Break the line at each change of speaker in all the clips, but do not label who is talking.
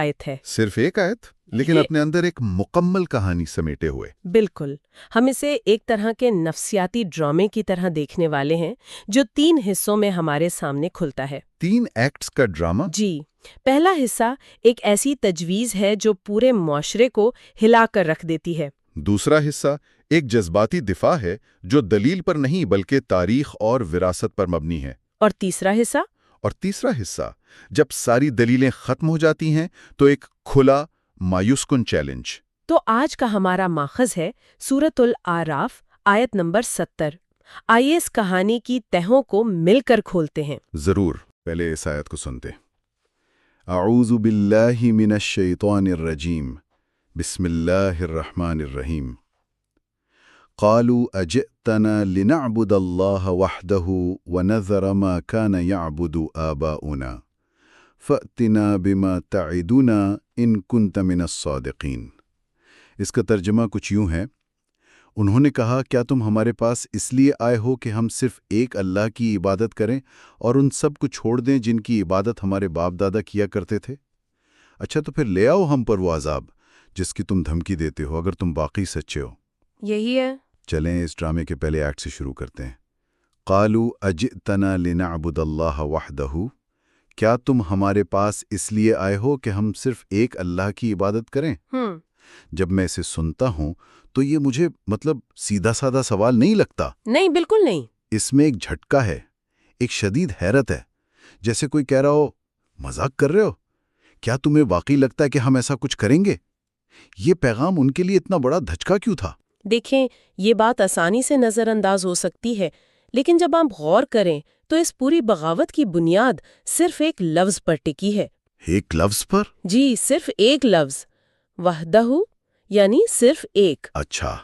آیت ہے۔
صرف ایک آیت، لیکن اپنے اندر ایک مکمل کہانی سمیٹے ہوئے۔
بالکل، ہم اسے ایک طرح کے نفسیاتی ڈرامے کی طرح دیکھنے والے ہیں جو 3 حصوں میں ہمارے سامنے کھلتا ہے۔
3 ایکٹس کا ڈرامہ؟
جی، پہلا حصہ ایک ایسی تجویز ہے جو پورے معاشرے کو ہلا کر رکھ دیتی ہے۔
دوسرا حصہ ایک جذباتی دفاع ہے جو دلیل پر نہیں بلکہ تاریخ اور وراثت پر مبنی ہے۔
اور تیسرا حصہ
جب ساری دلیلیں ختم ہو جاتی ہیں تو ایک کھلا مایوس کن چیلنج۔
تو آج کا ہمارا ماخذ ہے سورۃ الاعراف آیت نمبر 70۔ آئیے اس کہانی کی تہوں کو مل کر کھولتے ہیں۔
ضرور، پہلے اس آیت کو سنتے۔ اعوذ باللہ من الشیطان الرجیم، بسم اللہ الرحمن الرحیم۔ قالوا اجئتنا لنعبد اللہ وحدہ ونذر ما كان يعبد آباؤنا فأتنا بما تعدنا ان كنت من الصادقین۔ اس کا ترجمہ کچھ یوں ہے، انہوں نے کہا کیا تم ہمارے پاس اس لیے آئے ہو کہ ہم صرف ایک اللہ کی عبادت کریں اور ان سب کو چھوڑ دیں جن کی عبادت ہمارے باپ دادا کیا کرتے تھے؟ اچھا تو پھر لے آؤ ہم پر وہ عذاب جس کی تم دھمکی دیتے ہو اگر تم باقی سچے ہو۔
یہی ہے۔
چلیں اس ڈرامے کے پہلے ایکٹ سے شروع کرتے ہیں۔ قالوا اجئتنا لنعبد اللہ وحدہ، کیا تم ہمارے پاس اس لیے آئے ہو کہ ہم صرف ایک اللہ کی عبادت کریں؟ جب میں اسے سنتا ہوں تو یہ مجھے سیدھا سادہ سوال نہیں لگتا۔
نہیں، بالکل نہیں۔
اس میں ایک جھٹکا ہے، ایک شدید حیرت ہے، جیسے کوئی کہہ رہا ہو مذاق کر رہے ہو؟ کیا تمہیں واقعی لگتا ہے کہ ہم ایسا کچھ کریں گے؟ یہ پیغام ان کے لیے اتنا بڑا دھچکا کیوں تھا؟
دیکھیں، یہ بات آسانی سے نظر انداز ہو سکتی ہے، لیکن جب آپ غور کریں تو اس پوری بغاوت کی بنیاد صرف ایک لفظ پر ٹکی ہے۔
ایک لفظ پر؟
جی، صرف ایک لفظ، وحدہ، یعنی صرف ایک۔
اچھا۔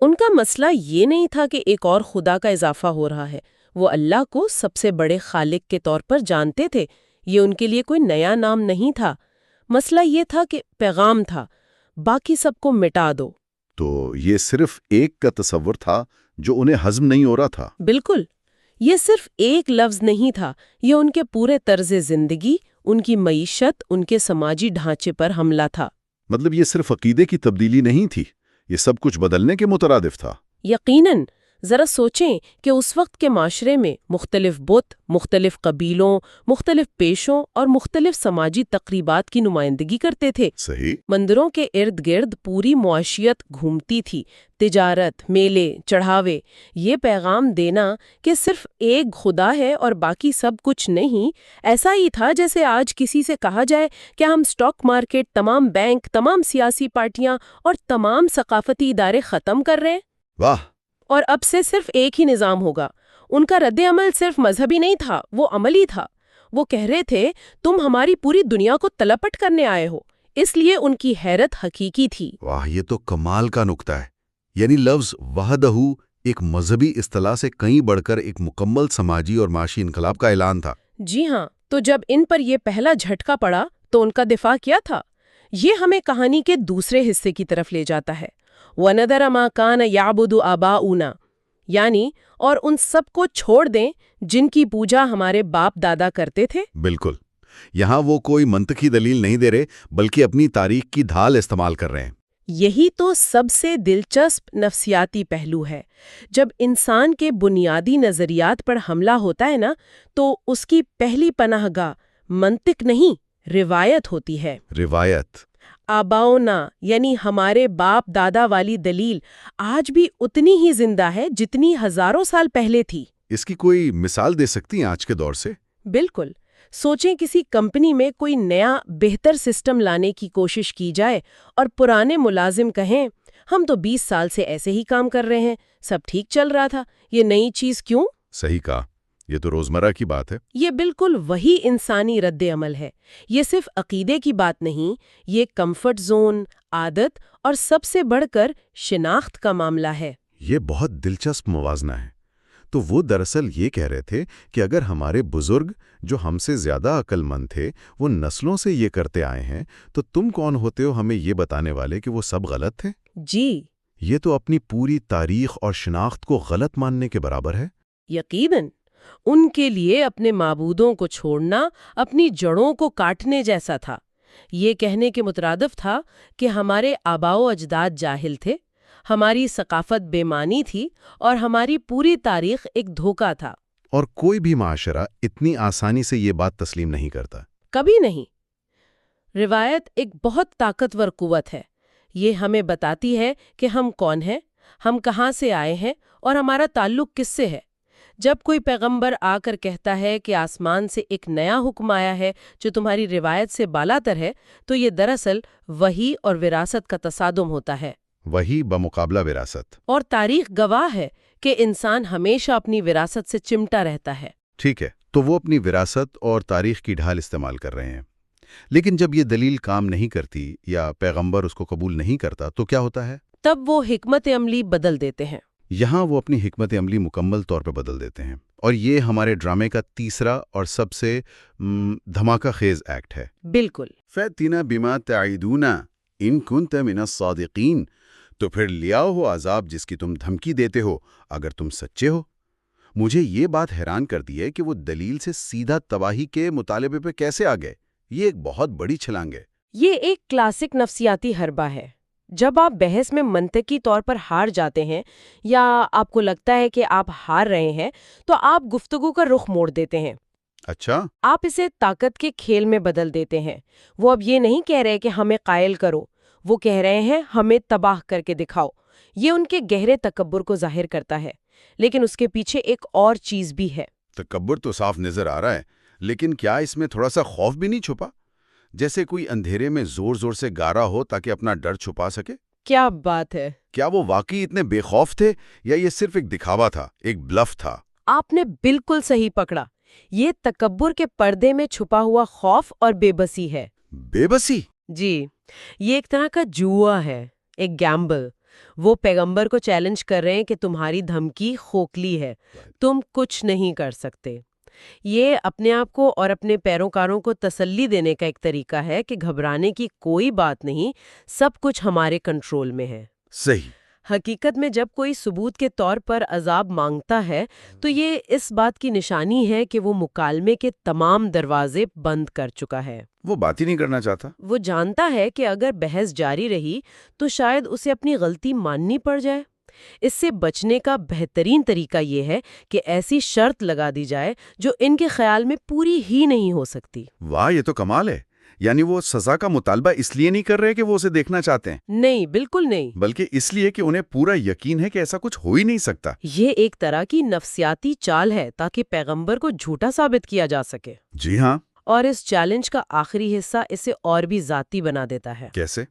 ان کا مسئلہ یہ نہیں تھا کہ ایک اور خدا کا اضافہ ہو رہا ہے، وہ اللہ کو سب سے بڑے خالق کے طور پر جانتے تھے، یہ ان کے لیے کوئی نیا نام نہیں تھا۔ مسئلہ یہ تھا کہ پیغام تھا، باقی سب کو مٹا دو۔
تو یہ صرف ایک کا تصور تھا جو انہیں ہضم نہیں ہو رہا تھا؟
بالکل، یہ صرف ایک لفظ نہیں تھا، یہ ان کے پورے طرز زندگی، ان کی معیشت، ان کے سماجی ڈھانچے پر حملہ تھا۔
یہ صرف عقیدے کی تبدیلی نہیں تھی، یہ سب کچھ بدلنے کے مترادف تھا۔
یقیناً، ذرا سوچیں کہ اس وقت کے معاشرے میں مختلف بت، مختلف قبیلوں، مختلف پیشوں اور مختلف سماجی تقریبات کی نمائندگی کرتے تھے۔
صحیح۔
مندروں کے ارد گرد پوری معاشیت گھومتی تھی، تجارت، میلے، چڑھاوے۔ یہ پیغام دینا کہ صرف ایک خدا ہے اور باقی سب کچھ نہیں، ایسا ہی تھا جیسے آج کسی سے کہا جائے کہ ہم سٹاک مارکیٹ، تمام بینک، تمام سیاسی پارٹیاں اور تمام ثقافتی ادارے ختم کر رہے ہیں۔
واہ!
اور اب سے صرف ایک ہی نظام ہوگا۔ ان کا رد عمل صرف مذہبی نہیں تھا، وہ عملی تھا۔ وہ کہہ رہے تھے تم ہماری پوری دنیا کو تلپٹ کرنے آئے ہو، اس لیے ان کی حیرت حقیقی تھی۔
واہ، یہ تو کمال کا نکتہ ہے۔ یعنی لفظ وحدہ ایک مذہبی اصطلاح سے کہیں بڑھ کر ایک مکمل سماجی اور معاشی انقلاب کا اعلان تھا۔
جی ہاں، تو جب ان پر یہ پہلا جھٹکا پڑا تو ان کا دفاع کیا تھا؟ یہ ہمیں کہانی کے دوسرے حصے کی طرف لے جاتا ہے، وَنَذَرَ مَا كَانَ يَعْبُدُ آبَاؤُنَا، یعنی اور ان سب کو چھوڑ دیں جن کی پوجا ہمارے باپ دادا کرتے تھے۔
بالکل، یہاں وہ کوئی منطقی دلیل نہیں دے رہے بلکہ اپنی تاریخ کی ڈھال استعمال کر رہے ہیں۔
یہی تو سب سے دلچسپ نفسیاتی پہلو ہے۔ جب انسان کے بنیادی نظریات پر حملہ ہوتا ہے نا، تو اس کی پہلی پناہ گاہ منطق نہیں، روایت ہوتی ہے۔
روایت۔
آباؤنا یعنی ہمارے باپ دادا والی دلیل آج بھی اتنی ہی زندہ ہے جتنی ہزاروں سال پہلے تھی۔
اس کی کوئی مثال دے سکتی ہیں آج کے دور سے؟
بالکل۔ سوچیں کسی کمپنی میں کوئی نیا بہتر سسٹم لانے کی کوشش کی جائے اور پرانے ملازم کہیں ہم تو 20 سال سے ایسے ہی کام کر رہے ہیں، سب ٹھیک چل رہا تھا، یہ نئی چیز کیوں؟
صحیح کہا، یہ تو روزمرہ کی بات ہے۔
یہ بالکل وہی انسانی رد عمل ہے۔ یہ صرف عقیدے کی بات نہیں، یہ کمفرٹ زون، عادت اور سب سے بڑھ کر شناخت کا معاملہ ہے۔
یہ بہت دلچسپ موازنہ ہے۔ تو وہ دراصل یہ کہہ رہے تھے کہ اگر ہمارے بزرگ جو ہم سے زیادہ عقل مند تھے وہ نسلوں سے یہ کرتے آئے ہیں تو تم کون ہوتے ہو ہمیں یہ بتانے والے کہ وہ سب غلط تھے؟
جی،
یہ تو اپنی پوری تاریخ اور شناخت کو غلط ماننے کے برابر ہے۔
یقیناً، ان کے لیے اپنے معبودوں کو چھوڑنا اپنی جڑوں کو کاٹنے جیسا تھا۔ یہ کہنے کے مترادف تھا کہ ہمارے آباء و اجداد جاہل تھے، ہماری ثقافت بے معنی تھی اور ہماری پوری تاریخ ایک دھوکہ تھا۔
اور کوئی بھی معاشرہ اتنی آسانی سے یہ بات تسلیم نہیں کرتا۔
کبھی نہیں۔ روایت ایک بہت طاقتور قوت ہے۔ یہ ہمیں بتاتی ہے کہ ہم کون ہیں، ہم کہاں سے آئے ہیں اور ہمارا تعلق کس سے ہے۔ جب کوئی پیغمبر آ کر کہتا ہے کہ آسمان سے ایک نیا حکم آیا ہے جو تمہاری روایت سے بالاتر ہے، تو یہ دراصل وحی اور وراثت کا تصادم ہوتا ہے۔
وحی بمقابلہ وراثت۔
اور تاریخ گواہ ہے کہ انسان ہمیشہ اپنی وراثت سے چمٹا رہتا ہے۔
ٹھیک ہے، تو وہ اپنی وراثت اور تاریخ کی ڈھال استعمال کر رہے ہیں، لیکن جب یہ دلیل کام نہیں کرتی یا پیغمبر اس کو قبول نہیں کرتا تو کیا ہوتا ہے؟
تب وہ حکمت عملی بدل دیتے ہیں۔
یہاں وہ اپنی حکمت عملی مکمل طور پہ بدل دیتے ہیں، اور یہ ہمارے ڈرامے کا تیسرا اور سب سے دھماکہ خیز ایکٹ ہے۔
بالکل۔
فَأْتِنَا بِمَا تَعِدُونَ إِن كُنتَ مِنَ الصَّادِقِينَ، تو پھر لیاؤ ہو عذاب جس کی تم دھمکی دیتے ہو اگر تم سچے ہو۔ مجھے یہ بات حیران کرتی ہے کہ وہ دلیل سے سیدھا تباہی کے مطالبے پہ کیسے آ گئے۔ یہ ایک بہت بڑی چھلانگ ہے۔
یہ ایک کلاسک نفسیاتی حربہ ہے۔ جب آپ بحث میں منطقی طور پر ہار جاتے ہیں یا آپ کو لگتا ہے کہ آپ ہار رہے ہیں، تو آپ گفتگو کا رخ موڑ دیتے ہیں۔
اچھا۔
آپ اسے طاقت کے کھیل میں بدل دیتے ہیں۔ وہ اب یہ نہیں کہہ رہے کہ ہمیں قائل کرو، وہ کہہ رہے ہیں ہمیں تباہ کر کے دکھاؤ۔ یہ ان کے گہرے تکبر کو ظاہر کرتا ہے، لیکن اس کے پیچھے ایک اور چیز بھی ہے۔
تکبر تو صاف نظر آ رہا ہے، لیکن کیا اس میں تھوڑا سا خوف بھی نہیں چھپا؟ جیسے کوئی اندھیرے میں زور زور سے گا رہا ہو تاکہ اپنا ڈر چھپا سکے؟
کیا بات ہے!
کیا وہ واقعی اتنے بے خوف تھے یا یہ صرف ایک دکھاوا تھا، ایک بلف تھا؟
آپ نے بالکل صحیح پکڑا۔ یہ تکبر کے پردے میں چھپا ہوا خوف اور بے بسی ہے۔
بے بسی؟
جی، یہ ایک طرح کا جوا ہے، ایک گیمبل۔ وہ پیغمبر کو چیلنج کر رہے ہیں کہ تمہاری دھمکی کھوکھلی ہے، تم کچھ نہیں کر سکتے۔ یہ اپنے آپ کو اور اپنے پیروکاروں کو تسلی دینے کا ایک طریقہ ہے کہ گھبرانے کی کوئی بات نہیں، سب کچھ ہمارے کنٹرول میں ہے۔
صحیح۔
حقیقت میں جب کوئی ثبوت کے طور پر عذاب مانگتا ہے تو یہ اس بات کی نشانی ہے کہ وہ مکالمے کے تمام دروازے بند کر چکا ہے۔
وہ بات ہی نہیں کرنا چاہتا۔
وہ جانتا ہے کہ اگر بحث جاری رہی تو شاید اسے اپنی غلطی ماننی پڑ جائے۔ اس سے بچنے کا بہترین طریقہ یہ ہے کہ ایسی شرط لگا دی جائے جو ان کے خیال میں پوری ہی نہیں ہو سکتی۔
واہ، یہ تو کمال ہے۔ یعنی وہ سزا کا مطالبہ اس لیے نہیں کر رہے کہ وہ اسے دیکھنا چاہتے ہیں؟
نہیں، بالکل نہیں۔
بلکہ اس لیے کہ انہیں پورا یقین ہے کہ ایسا کچھ ہو ہی نہیں سکتا۔
یہ ایک طرح کی نفسیاتی چال ہے تاکہ پیغمبر کو جھوٹا ثابت کیا جا سکے۔
جی ہاں۔
اور اس چیلنج کا آخری حصہ اسے اور بھی ذاتی بنا دیتا ہے۔
کیسے؟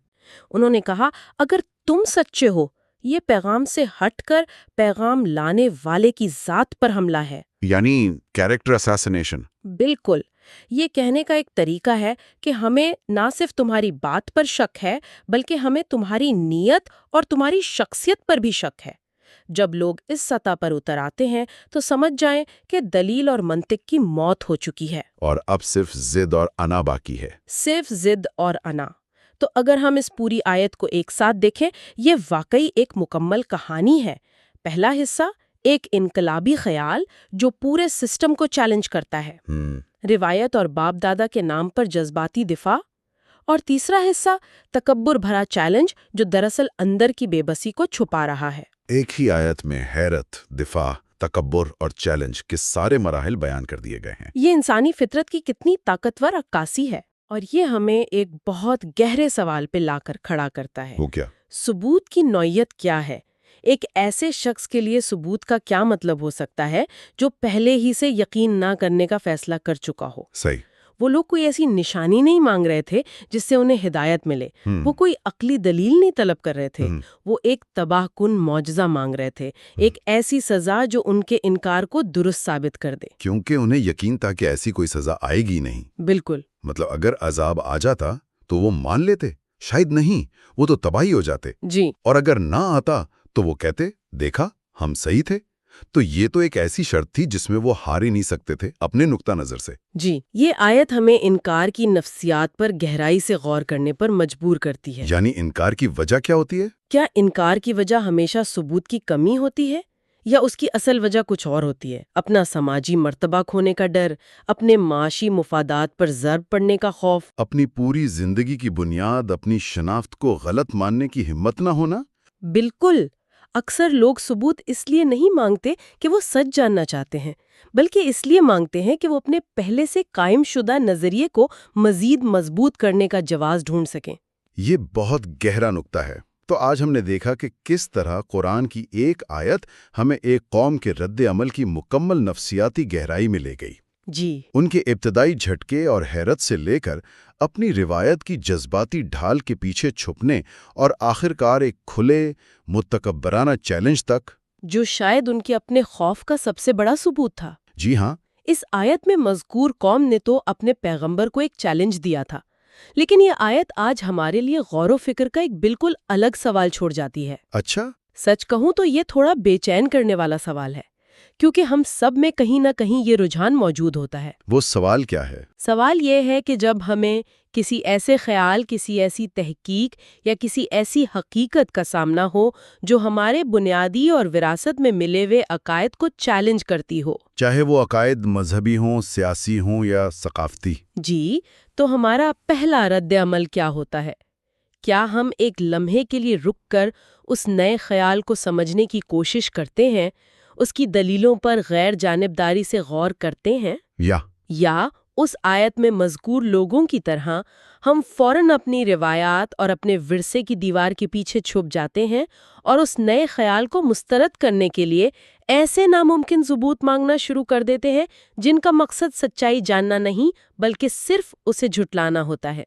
انہوں نے کہا، اگر تم سچے ہو، یہ پیغام سے ہٹ کر پیغام لانے والے کی ذات پر حملہ ہے۔
یعنی کیریکٹر اساسینیشن۔
بالکل۔ یہ کہنے کا ایک طریقہ ہے کہ ہمیں نہ صرف تمہاری بات پر شک ہے، بلکہ ہمیں تمہاری نیت اور تمہاری شخصیت پر بھی شک ہے۔ جب لوگ اس سطح پر اتر آتے ہیں تو سمجھ جائیں کہ دلیل اور منطق کی موت ہو چکی ہے،
اور اب صرف ضد اور انا باقی ہے۔
صرف ضد اور انا۔ تو اگر ہم اس پوری آیت کو ایک ساتھ دیکھیں، یہ واقعی ایک مکمل کہانی ہے۔ پہلا حصہ ایک انقلابی خیال جو پورے سسٹم کو چیلنج کرتا ہے، روایت اور باپ دادا کے نام پر جذباتی دفاع، اور تیسرا حصہ تکبر بھرا چیلنج جو دراصل اندر کی بے بسی کو چھپا رہا ہے۔
ایک ہی آیت میں حیرت، دفاع، تکبر اور چیلنج کے سارے مراحل بیان کر دیے گئے ہیں۔
یہ انسانی فطرت کی کتنی طاقتور عکاسی ہے، اور یہ ہمیں ایک بہت گہرے سوال پہ لا کر کھڑا کرتا ہے۔
وہ کیا؟
ثبوت کی نوعیت کیا ہے؟ ایک ایسے شخص کے لیے ثبوت کا کیا مطلب ہو سکتا ہے جو پہلے ہی سے یقین نہ کرنے کا فیصلہ کر چکا ہو؟
صحیح۔
وہ لوگ کوئی ایسی نشانی نہیں مانگ رہے تھے جس سے انہیں ہدایت ملے، وہ کوئی عقلی دلیل نہیں طلب کر رہے تھے، وہ ایک تباہ کن معجزہ مانگ رہے تھے، ایک ایسی سزا جو ان کے انکار کو درست ثابت کر دے۔
کیونکہ انہیں یقین تھا کہ ایسی کوئی سزا آئے گی نہیں۔
بالکل۔
مطلب اگر عذاب آ جاتا تو وہ مان لیتے، شاید نہیں، وہ تو تباہی ہو جاتے۔
جی۔
اور اگر نہ آتا تو وہ کہتے، دیکھا ہم صحیح تھے۔ تو یہ تو ایک ایسی شرط تھی جس میں وہ ہار ہی نہیں سکتے تھے اپنے نقطہ نظر سے۔
جی، یہ آیت ہمیں انکار کی نفسیات پر گہرائی سے غور کرنے پر مجبور کرتی ہے۔
یعنی انکار کی وجہ کیا ہوتی ہے؟
کیا انکار کی وجہ ہمیشہ ثبوت کی کمی ہوتی ہے، یا اس کی اصل وجہ کچھ اور ہوتی ہے؟ اپنا سماجی مرتبہ کھونے کا ڈر، اپنے معاشی مفادات پر ضرب پڑنے کا خوف؟
اپنی پوری زندگی کی بنیاد اپنی شناخت کو غلط ماننے کی ہمت نہ ہونا؟
بالکل۔ اکثر لوگ ثبوت اس لیے نہیں مانگتے کہ وہ سچ جاننا چاہتے ہیں، بلکہ اس لیے مانگتے ہیں کہ وہ اپنے پہلے سے قائم شدہ نظریے کو مزید مضبوط کرنے کا جواز ڈھونڈ سکیں۔
یہ بہت گہرا نکتہ ہے۔ تو آج ہم نے دیکھا کہ کس طرح قرآن کی ایک آیت ہمیں ایک قوم کے رد عمل کی مکمل نفسیاتی گہرائی میں لے گئی۔
جی،
ان کے ابتدائی جھٹکے اور حیرت سے لے کر اپنی روایت کی جذباتی ڈھال کے پیچھے چھپنے اور آخرکار ایک کھلے متکبرانہ چیلنج تک،
جو شاید ان کے اپنے خوف کا سب سے بڑا ثبوت تھا۔
جی ہاں،
اس آیت میں مذکور قوم نے تو اپنے پیغمبر کو ایک چیلنج دیا تھا، لیکن یہ آیت آج ہمارے لیے غور و فکر کا ایک بالکل الگ سوال چھوڑ جاتی ہے۔
اچھا،
سچ کہوں تو یہ تھوڑا بے چین کرنے والا سوال ہے، کیونکہ ہم سب میں کہیں نہ کہیں یہ رجحان موجود ہوتا ہے۔
وہ سوال کیا ہے؟
سوال یہ ہے کہ جب ہمیں کسی ایسے خیال، کسی ایسی تحقیق یا کسی ایسی حقیقت کا سامنا ہو جو ہمارے بنیادی اور وراثت میں ملے ہوئے عقائد کو چیلنج کرتی ہو،
چاہے وہ عقائد مذہبی ہوں، سیاسی ہوں یا ثقافتی۔
جی، تو ہمارا پہلا رد عمل کیا ہوتا ہے؟ کیا ہم ایک لمحے کے لیے رک کر اس نئے خیال کو سمجھنے کی کوشش کرتے ہیں، اس کی دلیلوں پر غیر جانبداری سے غور کرتے ہیں، یا اس آیت میں مذکور لوگوں کی طرح ہم فوراً اپنی روایات اور اپنے ورثے کی دیوار کے پیچھے چھپ جاتے ہیں اور اس نئے خیال کو مسترد کرنے کے لیے ایسے ناممکن ثبوت مانگنا شروع کر دیتے ہیں جن کا مقصد سچائی جاننا نہیں بلکہ صرف اسے جھٹلانا ہوتا ہے؟